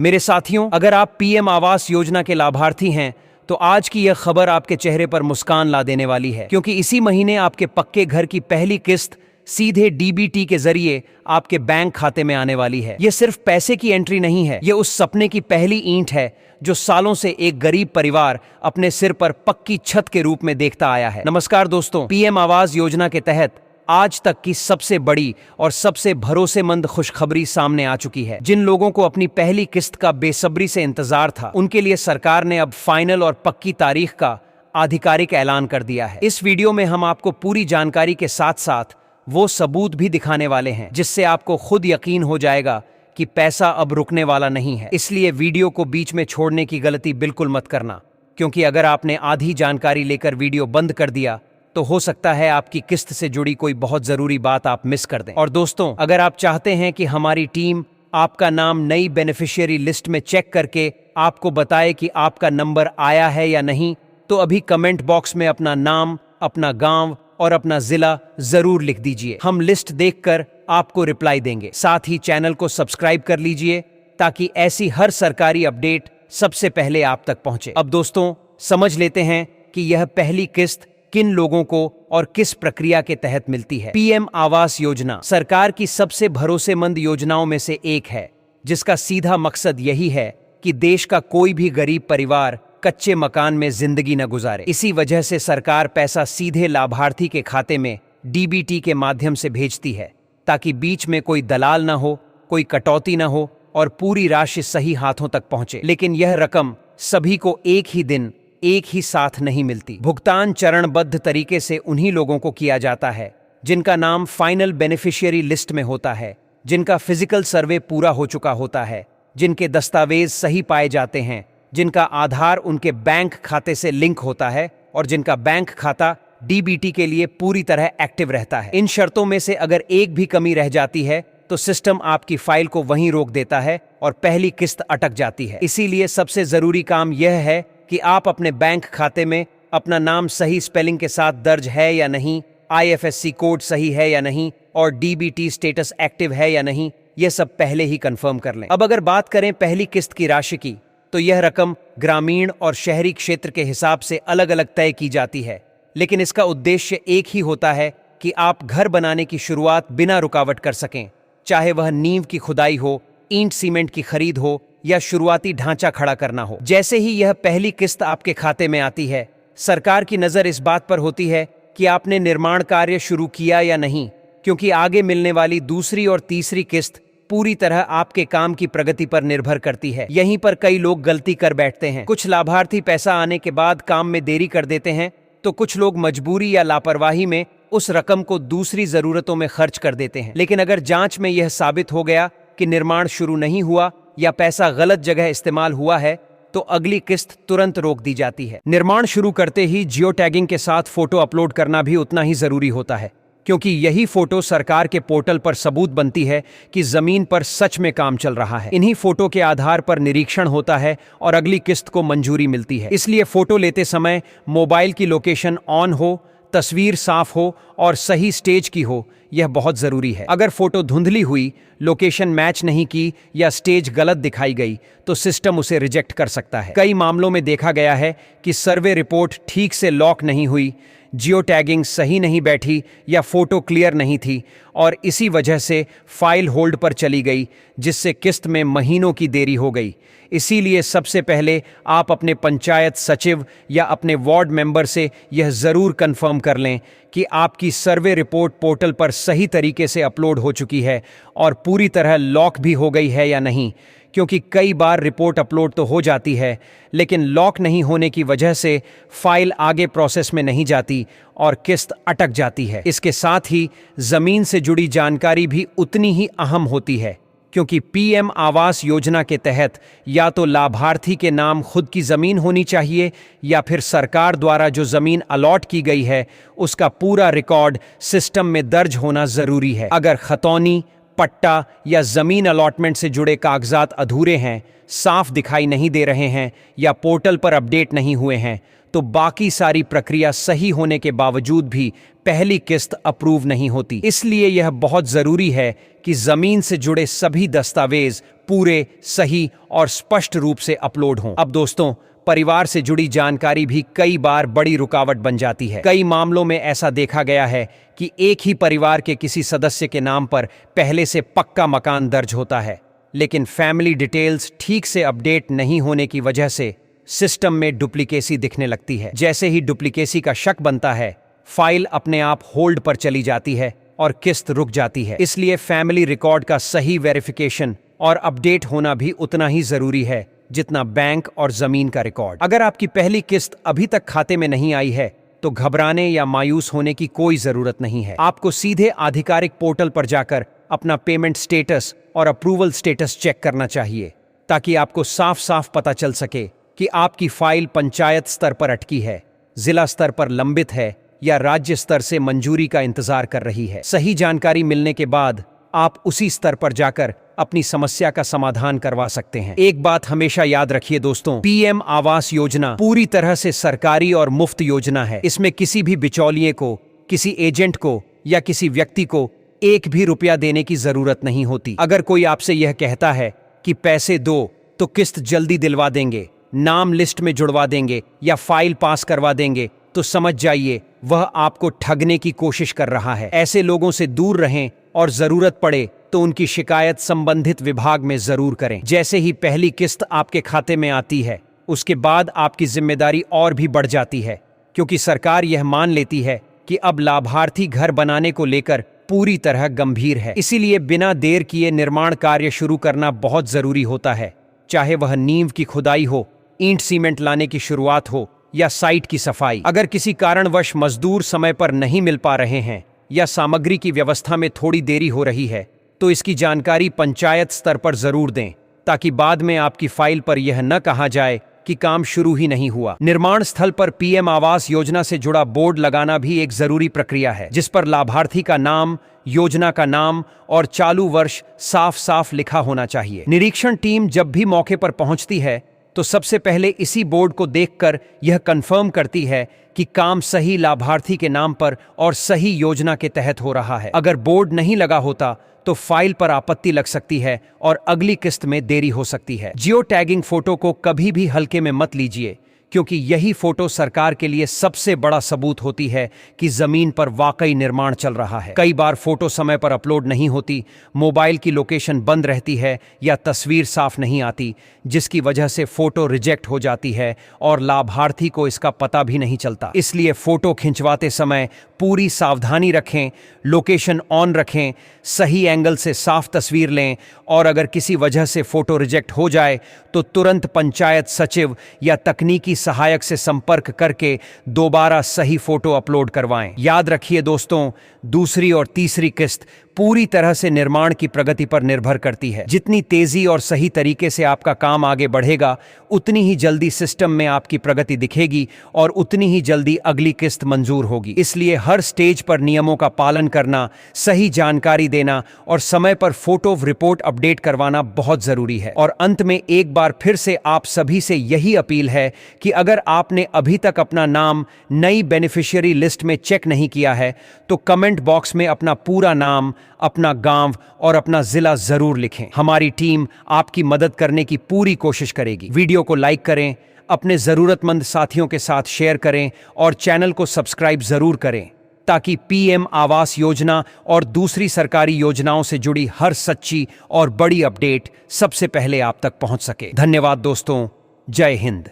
मेरे साथियों, अगर आप पीएम आवास योजना के लाभार्थी हैं तो आज की यह खबर आपके चेहरे पर मुस्कान ला देने वाली है, क्योंकि इसी महीने आपके पक्के घर की पहली किस्त सीधे डीबीटी के जरिए आपके बैंक खाते में आने वाली है। यह सिर्फ पैसे की एंट्री नहीं है, यह उस सपने की पहली ईंट है जो सालों से एक गरीब परिवार अपने सिर पर पक्की छत के रूप में देखता आया है। नमस्कार दोस्तों, पीएम आवास योजना के तहत आज तक की सबसे बड़ी और सबसे भरोसेमंद खुशखबरी सामने आ चुकी है। जिन लोगों को अपनी पहली किस्त का बेसब्री से इंतजार था, उनके लिए सरकार ने अब फाइनल और पक्की तारीख का आधिकारिक ऐलान कर दिया है। इस वीडियो में हम आपको पूरी जानकारी के साथ साथ वो सबूत भी दिखाने वाले हैं जिससे आपको खुद यकीन हो जाएगा कि पैसा अब रुकने वाला नहीं है। इसलिए वीडियो को बीच में छोड़ने की गलती बिल्कुल मत करना, क्योंकि अगर आपने आधी जानकारी लेकर वीडियो बंद कर दिया तो हो सकता है आपकी किस्त से जुड़ी कोई बहुत जरूरी बात आप मिस कर दें। और दोस्तों, अगर आप चाहते हैं कि हमारी टीम आपका नाम नई बेनिफिशियरी लिस्ट में चेक करके आपको बताए कि आपका नंबर आया है या नहीं, तो अभी कमेंट बॉक्स में अपना नाम, अपना गांव और अपना जिला जरूर लिख दीजिए। हम लिस्ट देखकर आपको रिप्लाई देंगे। साथ ही चैनल को सब्सक्राइब कर लीजिए ताकि ऐसी हर सरकारी अपडेट सबसे पहले आप तक पहुंचे। अब दोस्तों, समझ लेते हैं कि यह पहली किस्त किन लोगों को और किस प्रक्रिया के तहत मिलती है। पीएम आवास योजना सरकार की सबसे भरोसेमंद योजनाओं में से एक है, जिसका सीधा मकसद यही है कि देश का कोई भी गरीब परिवार कच्चे मकान में जिंदगी न गुजारे। इसी वजह से सरकार पैसा सीधे लाभार्थी के खाते में डीबीटी के माध्यम से भेजती है, ताकि बीच में कोई दलाल न हो, कोई कटौती न हो और पूरी राशि सही हाथों तक पहुंचे। लेकिन यह रकम सभी को एक ही दिन, एक ही साथ नहीं मिलती। भुगतान चरणबद्ध तरीके से उन्हीं लोगों को किया जाता है जिनका नाम फाइनल बेनिफिशियरी लिस्ट में होता है, जिनका फिजिकल सर्वे पूरा हो चुका होता है, जिनके दस्तावेज सही पाए जाते हैं, जिनका आधार उनके बैंक खाते से लिंक होता है और जिनका बैंक खाता डीबीटी के लिए पूरी तरह एक्टिव रहता है। इन शर्तों में से अगर एक भी कमी रह जाती है तो सिस्टम आपकी फाइल को वहीं रोक देता है और पहली किस्त अटक जाती है। इसीलिए सबसे जरूरी काम यह है कि आप अपने बैंक खाते में अपना नाम सही स्पेलिंग के साथ दर्ज है या नहीं, आईएफएससी कोड सही है या नहीं और डीबीटी स्टेटस एक्टिव है या नहीं, यह सब पहले ही कंफर्म कर लें। अब अगर बात करें पहली किस्त की राशि की, तो यह रकम ग्रामीण और शहरी क्षेत्र के हिसाब से अलग अलग तय की जाती है, लेकिन इसका उद्देश्य एक ही होता है कि आप घर बनाने की शुरुआत बिना रुकावट कर सकें, चाहे वह नींव की खुदाई हो, ईंट सीमेंट की खरीद हो या शुरुआती ढांचा खड़ा करना हो। जैसे ही यह पहली किस्त आपके खाते में आती है, सरकार की नजर इस बात पर होती है कि आपने निर्माण कार्य शुरू किया या नहीं, क्योंकि आगे मिलने वाली दूसरी और तीसरी किस्त पूरी तरह आपके काम की प्रगति पर निर्भर करती है। यहीं पर कई लोग गलती कर बैठते हैं। कुछ लाभार्थी पैसा आने के बाद काम में देरी कर देते हैं, तो कुछ लोग मजबूरी या लापरवाही में उस रकम को दूसरी जरूरतों में खर्च कर देते हैं। लेकिन अगर जांच में यह साबित हो गया कि निर्माण शुरू नहीं हुआ या पैसा गलत जगह इस्तेमाल हुआ है, तो अगली किस्त तुरंत रोक दी जाती है। निर्माण शुरू करते ही जियो टैगिंग के साथ फोटो अपलोड करना भी उतना ही जरूरी होता है, क्योंकि यही फोटो सरकार के पोर्टल पर सबूत बनती है कि जमीन पर सच में काम चल रहा है। इन्हीं फोटो के आधार पर निरीक्षण होता है और अगली किस्त को मंजूरी मिलती है। इसलिए फोटो लेते समय मोबाइल की लोकेशन ऑन हो, तस्वीर साफ हो और सही स्टेज की हो, यह बहुत जरूरी है। अगर फोटो धुंधली हुई, लोकेशन मैच नहीं की या स्टेज गलत दिखाई गई, तो सिस्टम उसे रिजेक्ट कर सकता है। कई मामलों में देखा गया है कि सर्वे रिपोर्ट ठीक से लॉक नहीं हुई, जियो टैगिंग सही नहीं बैठी या फोटो क्लियर नहीं थी और इसी वजह से फाइल होल्ड पर चली गई, जिससे किस्त में महीनों की देरी हो गई। इसीलिए सबसे पहले आप अपने पंचायत सचिव या अपने वार्ड मेंबर से यह ज़रूर कंफर्म कर लें कि आपकी सर्वे रिपोर्ट पोर्टल पर सही तरीके से अपलोड हो चुकी है और पूरी तरह लॉक भी हो गई है या नहीं, क्योंकि कई बार रिपोर्ट अपलोड तो हो जाती है, लेकिन लॉक नहीं होने की वजह से फाइल आगे प्रोसेस में नहीं जाती और किस्त अटक जाती है। इसके साथ ही ज़मीन से जुड़ी जानकारी भी उतनी ही अहम होती है, क्योंकि पीएम आवास योजना के तहत या तो लाभार्थी के नाम खुद की ज़मीन होनी चाहिए या फिर सरकार द्वारा जो ज़मीन अलॉट की गई है उसका पूरा रिकॉर्ड सिस्टम में दर्ज होना ज़रूरी है। अगर खतौनी, पट्टा या ज़मीन अलॉटमेंट से जुड़े कागजात अधूरे हैं, साफ दिखाई नहीं दे रहे हैं या पोर्टल पर अपडेट नहीं हुए हैं, तो बाकी सारी प्रक्रिया सही होने के बावजूद भी पहली किस्त अप्रूव नहीं होती। इसलिए यह बहुत जरूरी है कि जमीन से जुड़े सभी दस्तावेज पूरे, सही और स्पष्ट रूप से अपलोड हों। अब दोस्तों, परिवार से जुड़ी जानकारी भी कई बार बड़ी रुकावट बन जाती है। कई मामलों में ऐसा देखा गया है कि एक ही परिवार के किसी सदस्य के नाम पर पहले से पक्का मकान दर्ज होता है, लेकिन फैमिली डिटेल्स ठीक से अपडेट नहीं होने की वजह से सिस्टम में डुप्लीकेसी दिखने लगती है। जैसे ही डुप्लीकेसी का शक बनता है, फाइल अपने आप होल्ड पर चली जाती है और किस्त रुक जाती है। इसलिए फैमिली रिकॉर्ड का सही वेरिफिकेशन और अपडेट होना भी उतना ही जरूरी है जितना बैंक और जमीन का रिकॉर्ड। अगर आपकी पहली किस्त अभी तक खाते में नहीं आई है तो घबराने या मायूस होने की कोई जरूरत नहीं है। आपको सीधे आधिकारिक पोर्टल पर जाकर अपना पेमेंट स्टेटस और अप्रूवल स्टेटस चेक करना चाहिए, ताकि आपको साफ साफ पता चल सके कि आपकी फाइल पंचायत स्तर पर अटकी है, जिला स्तर पर लंबित है या राज्य स्तर से मंजूरी का इंतजार कर रही है। सही जानकारी मिलने के बाद आप उसी स्तर पर जाकर अपनी समस्या का समाधान करवा सकते हैं। एक बात हमेशा याद रखिए दोस्तों, पीएम आवास योजना पूरी तरह से सरकारी और मुफ्त योजना है। इसमें किसी भी बिचौलिए को, किसी एजेंट को या किसी व्यक्ति को एक भी रुपया देने की जरूरत नहीं होती। अगर कोई आपसे यह कहता है कि पैसे दो तो किस्त जल्दी दिलवा देंगे, नाम लिस्ट में जुड़वा देंगे या फाइल पास करवा देंगे, तो समझ जाइए वह आपको ठगने की कोशिश कर रहा है। ऐसे लोगों से दूर रहें और जरूरत पड़े तो उनकी शिकायत संबंधित विभाग में जरूर करें। जैसे ही पहली किस्त आपके खाते में आती है, उसके बाद आपकी जिम्मेदारी और भी बढ़ जाती है, क्योंकि सरकार यह मान लेती है कि अब लाभार्थी घर बनाने को लेकर पूरी तरह गंभीर है। इसीलिए बिना देर किए निर्माण कार्य शुरू करना बहुत जरूरी होता है, चाहे वह नींव की खुदाई हो, ईंट सीमेंट लाने की शुरुआत हो या साइट की सफाई। अगर किसी कारणवश मजदूर समय पर नहीं मिल पा रहे हैं या सामग्री की व्यवस्था में थोड़ी देरी हो रही है, तो इसकी जानकारी पंचायत स्तर पर जरूर दें, ताकि बाद में आपकी फाइल पर यह न कहा जाए कि काम शुरू ही नहीं हुआ। निर्माण स्थल पर पीएम आवास योजना से जुड़ा बोर्ड लगाना भी एक जरूरी प्रक्रिया है, जिस पर लाभार्थी का नाम, योजना का नाम और चालू वर्ष साफ साफ लिखा होना चाहिए। निरीक्षण टीम जब भी मौके पर पहुंचती है तो सबसे पहले इसी बोर्ड को देखकर यह कंफर्म करती है कि काम सही लाभार्थी के नाम पर और सही योजना के तहत हो रहा है। अगर बोर्ड नहीं लगा होता तो फाइल पर आपत्ति लग सकती है और अगली किस्त में देरी हो सकती है। जियो टैगिंग फोटो को कभी भी हल्के में मत लीजिए, क्योंकि यही फोटो सरकार के लिए सबसे बड़ा सबूत होती है कि जमीन पर वाकई निर्माण चल रहा है। कई बार फोटो समय पर अपलोड नहीं होती, मोबाइल की लोकेशन बंद रहती है या तस्वीर साफ नहीं आती, जिसकी वजह से फोटो रिजेक्ट हो जाती है और लाभार्थी को इसका पता भी नहीं चलता। इसलिए फोटो खिंचवाते समय पूरी सावधानी रखें, लोकेशन ऑन रखें, सही एंगल से साफ तस्वीर लें और अगर किसी वजह से फोटो रिजेक्ट हो जाए तो तुरंत पंचायत सचिव या तकनीकी सहायक से संपर्क करके दोबारा सही फोटो अपलोड करवाएं। याद रखिए दोस्तों, दूसरी और तीसरी किस्त पूरी तरह से निर्माण की प्रगति पर निर्भर करती है। जितनी तेजी और सही तरीके से आपका काम आगे बढ़ेगा, उतनी ही जल्दी सिस्टम में आपकी प्रगति दिखेगी और उतनी ही जल्दी अगली किस्त मंजूर होगी। इसलिए हर स्टेज पर नियमों का पालन करना, सही जानकारी देना और समय पर फोटो रिपोर्ट अपडेट करवाना बहुत जरूरी है। और अंत में एक बार फिर से आप सभी से यही अपील है कि अगर आपने अभी तक अपना नाम नई बेनिफिशियरी लिस्ट में चेक नहीं किया है, तो कमेंट बॉक्स में अपना पूरा नाम, अपना गांव और अपना जिला जरूर लिखें। हमारी टीम आपकी मदद करने की पूरी कोशिश करेगी। वीडियो को लाइक करें, अपने जरूरतमंद साथियों के साथ शेयर करें और चैनल को सब्सक्राइब जरूर करें, ताकि पीएम आवास योजना और दूसरी सरकारी योजनाओं से जुड़ी हर सच्ची और बड़ी अपडेट सबसे पहले आप तक पहुंच सके। धन्यवाद दोस्तों, जय हिंद।